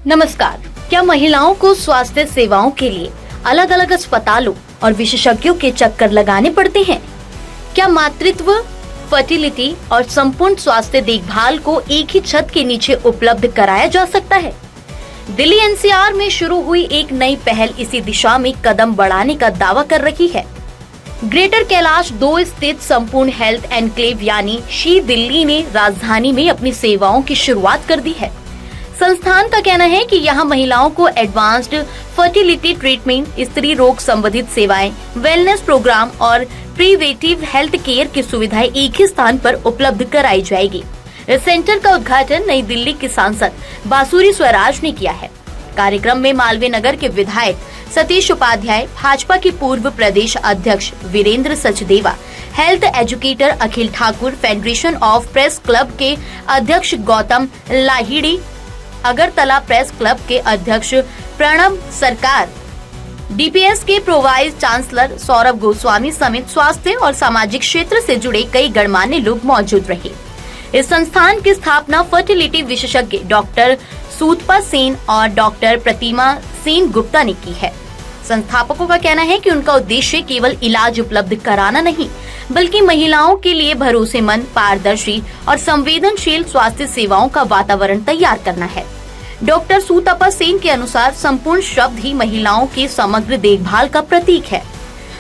नमस्कार। क्या महिलाओं को स्वास्थ्य सेवाओं के लिए अलग अलग अस्पतालों और विशेषज्ञों के चक्कर लगाने पड़ते हैं? क्या मातृत्व, फर्टिलिटी और संपूर्ण स्वास्थ्य देखभाल को एक ही छत के नीचे उपलब्ध कराया जा सकता है? दिल्ली एनसीआर में शुरू हुई एक नई पहल इसी दिशा में कदम बढ़ाने का दावा कर रही है। ग्रेटर कैलाश 2 स्थित संपूर्ण हेल्थ एनक्लेव यानी शी दिल्ली ने राजधानी में अपनी सेवाओं की शुरुआत कर दी है। संस्थान का कहना है कि यहाँ महिलाओं को एडवांस्ड फर्टिलिटी ट्रीटमेंट, स्त्री रोग संबंधित सेवाएं, वेलनेस प्रोग्राम और प्रिवेंटिव हेल्थ केयर की सुविधाएं एक ही स्थान पर उपलब्ध कराई जाएगी। इस सेंटर का उद्घाटन नई दिल्ली के सांसद बांसुरी स्वराज ने किया है। कार्यक्रम में मालवीय नगर के विधायक सतीश उपाध्याय, भाजपा के पूर्व प्रदेश अध्यक्ष Virendra Sachdeva, health educator Akhil Thakur, Federation of Press Club के अध्यक्ष गौतम लाहिड़ी, अगरतला प्रेस क्लब के अध्यक्ष प्रणब सरकार, डीपीएस के pro vice chancellor Saurabh Goswami समेत स्वास्थ्य और सामाजिक क्षेत्र से जुड़े कई गणमान्य लोग मौजूद रहे। इस संस्थान की स्थापना फर्टिलिटी विशेषज्ञ डॉक्टर सूतपा सेन और डॉक्टर प्रतिमा सेन गुप्ता ने की है। संस्थापकों का कहना है कि उनका उद्देश्य केवल इलाज उपलब्ध कराना नहीं, बल्कि महिलाओं के लिए भरोसेमंद, पारदर्शी और संवेदनशील स्वास्थ्य सेवाओं का वातावरण तैयार करना है। डॉक्टर सूतपा सेन के अनुसार संपूर्ण शब्द ही महिलाओं की समग्र देखभाल का प्रतीक है।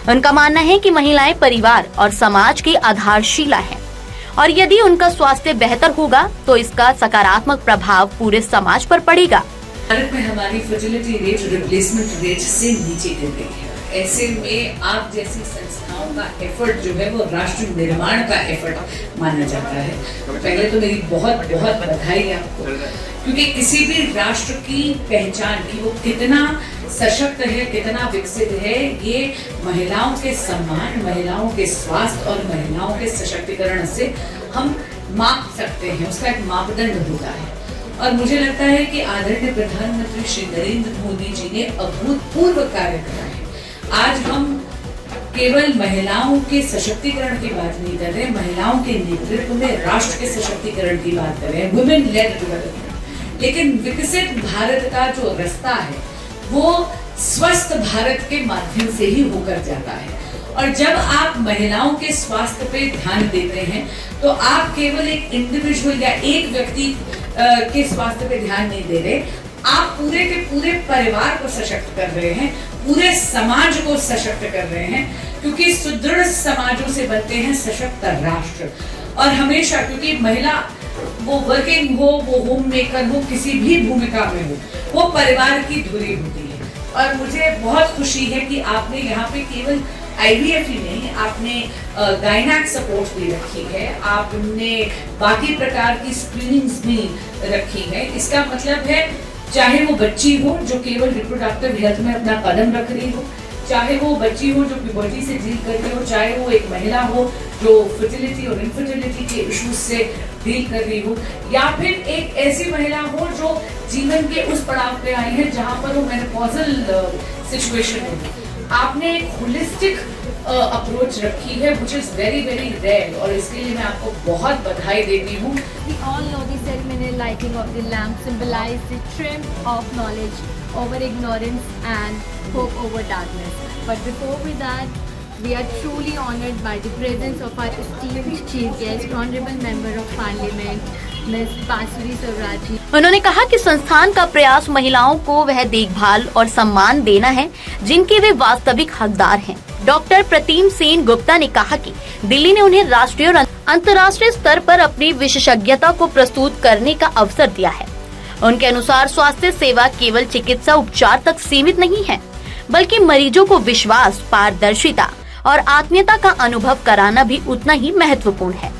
उनका मानना है कि महिलाएं परिवार और समाज की आधारशिला हैं और यदि उनका स्वास्थ्य बेहतर होगा तो इसका सकारात्मक प्रभाव पूरे समाज पर पड़ेगा। भारत में हमारी फर्टिलिटी रेट रिप्लेसमेंट रेट से नीचे गिर गई है। ऐसे में आप जैसी संस्थाओं का एफर्ट जो है वो राष्ट्र निर्माण का एफर्ट माना जाता है। पहले तो मेरी बहुत बहुत बधाई आपको, क्योंकि किसी भी राष्ट्र की पहचान की वो कितना सशक्त है, कितना विकसित है, ये महिलाओं के सम्मान, महिलाओं के स्वास्थ्य और महिलाओं के सशक्तिकरण से हम माप सकते हैं। उसका एक मापदंड होता है और मुझे लगता है कि आदरणीय प्रधानमंत्री श्री नरेंद्र मोदी जी ने अभूतपूर्व कार्य करा है। आज हम केवल महिलाओं के सशक्तिकरण की बात नहीं कर रहे, महिलाओं के नेतृत्व में राष्ट्र के सशक्तिकरण की बात कर रहे हैं, वुमेन लेड डेवलपमेंट। लेकिन विकसित भारत का जो रास्ता है वो स्वस्थ भारत के माध्यम से ही होकर जाता है। और जब आप महिलाओं के स्वास्थ्य पे ध्यान देते हैं तो आप केवल एक इंडिविजुअल या एक व्यक्ति के स्वास्थ्य पे ध्यान नहीं दे रहे, आप पूरे के पूरे परिवार को सशक्त कर रहे हैं, पूरे समाज को सशक्त कर रहे हैं, क्योंकि सुदृढ़ समाजों से बनते हैं सशक्त राष्ट्र। और हमेशा, क्योंकि महिला वो वर्किंग हो, वो होम मेकर हो, किसी भी भूमिका में हो, वो परिवार की धुरी होती है। और मुझे बहुत खुशी है कि आपने यहाँ पे केवल IVF ही नहीं, आपने गायनेक सपोर्ट भी रखी है, आपने बाकी प्रकार की स्क्रीनिंग्स भी रखी है। इसका मतलब है चाहे वो बच्ची हो जो केवल रिप्रोडक्टिव हेल्थ में अपना कदम रख रही हो, चाहे वो बच्ची हो जो प्यूबर्टी से डील कर रही हो, चाहे वो एक महिला हो जो फर्टिलिटी और इनफर्टिलिटी के इश्यूज से डील कर रही हो, या फिर एक ऐसी महिला हो जो जीवन के उस पड़ाव पे आई है जहाँ पर वो मेनोपॉजल सिचुएशन हो। आपने एक होलिस्टिक अप्रोच रखी है, which is very very rare, और इसके लिए मैं आपको बहुत बधाई देती हूँ। We all know the ceremonial lighting of the lamp symbolize the triumph of knowledge over ignorance and hope over darkness. But before we that, we are truly honored by the presence of our esteemed chief guest, honorable member of parliament, Ms. बांसुरी स्वराज जी। उन्होंने कहा कि संस्थान का प्रयास महिलाओं को वह देखभाल और सम्मान देना है जिनके वे वास्तविक हकदार हैं। डॉक्टर प्रतिमा सेन गुप्ता ने कहा कि दिल्ली ने उन्हें राष्ट्रीय और अंतर्राष्ट्रीय स्तर पर अपनी विशेषज्ञता को प्रस्तुत करने का अवसर दिया है। उनके अनुसार स्वास्थ्य सेवा केवल चिकित्सा उपचार तक सीमित नहीं है, बल्कि मरीजों को विश्वास, पारदर्शिता और आत्मीयता का अनुभव कराना भी उतना ही महत्वपूर्ण है।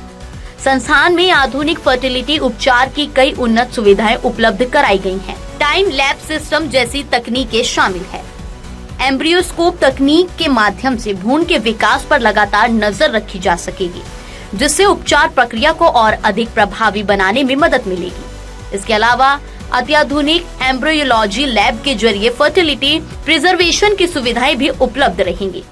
संस्थान में आधुनिक फर्टिलिटी उपचार की कई उन्नत सुविधाएं उपलब्ध कराई गई हैं। टाइम लैब सिस्टम जैसी तकनीकें शामिल है। एम्ब्रियोस्कोप तकनीक के माध्यम से भ्रूण के विकास पर लगातार नजर रखी जा सकेगी, जिससे उपचार प्रक्रिया को और अधिक प्रभावी बनाने में मदद मिलेगी। इसके अलावा अत्याधुनिक एम्ब्रियोलॉजी लैब के जरिए फर्टिलिटी प्रिजर्वेशन की सुविधाएं भी उपलब्ध रहेंगी।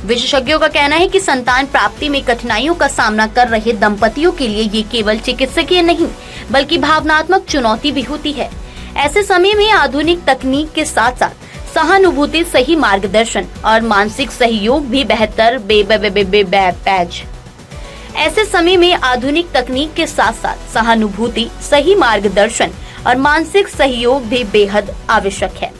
विशेषज्ञों का कहना है कि संतान प्राप्ति में कठिनाइयों का सामना कर रहे दंपतियों के लिए ये केवल चिकित्सकीय नहीं बल्कि भावनात्मक चुनौती भी होती है। ऐसे समय में आधुनिक तकनीक के साथ साथ सहानुभूति, सही मार्गदर्शन और मानसिक सहयोग भी बेहतर ऐसे समय में आधुनिक तकनीक के साथ साथ सहानुभूति, सही मार्गदर्शन और मानसिक सहयोग भी बेहद आवश्यक है।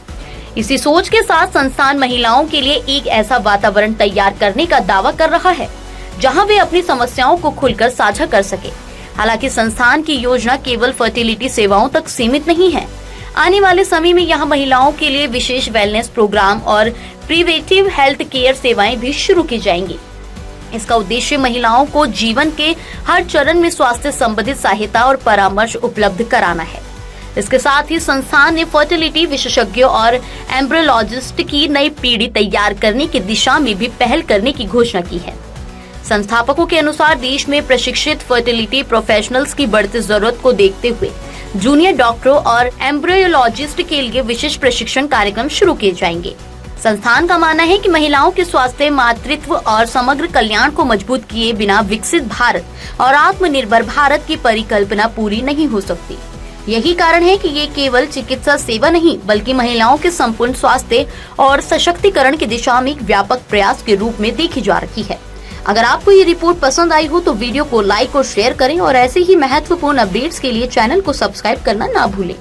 इसी सोच के साथ संस्थान महिलाओं के लिए एक ऐसा वातावरण तैयार करने का दावा कर रहा है जहां वे अपनी समस्याओं को खुलकर साझा कर सके। हालांकि संस्थान की योजना केवल फर्टिलिटी सेवाओं तक सीमित नहीं है। आने वाले समय में यहां महिलाओं के लिए विशेष वेलनेस प्रोग्राम और प्रिवेंटिव हेल्थ केयर सेवाएं भी शुरू की जाएंगी। इसका उद्देश्य महिलाओं को जीवन के हर चरण में स्वास्थ्य संबंधित सहायता और परामर्श उपलब्ध कराना है। इसके साथ ही संस्थान ने फर्टिलिटी विशेषज्ञों और एम्ब्रियोलॉजिस्ट की नई पीढ़ी तैयार करने की दिशा में भी पहल करने की घोषणा की है। संस्थापकों के अनुसार देश में प्रशिक्षित फर्टिलिटी प्रोफेशनल्स की बढ़ती जरूरत को देखते हुए जूनियर डॉक्टरों और एम्ब्रियोलॉजिस्ट के लिए विशेष प्रशिक्षण कार्यक्रम शुरू किए जाएंगे। संस्थान का मानना है कि महिलाओं के स्वास्थ्य, मातृत्व और समग्र कल्याण को मजबूत किए बिना विकसित भारत और आत्मनिर्भर भारत की परिकल्पना पूरी नहीं हो सकती। यही कारण है कि ये केवल चिकित्सा सेवा नहीं बल्कि महिलाओं के संपूर्ण स्वास्थ्य और सशक्तिकरण की दिशा में एक व्यापक प्रयास के रूप में देखी जा रही है। अगर आपको ये रिपोर्ट पसंद आई हो तो वीडियो को लाइक और शेयर करें और ऐसे ही महत्वपूर्ण अपडेट्स के लिए चैनल को सब्सक्राइब करना ना भूलें।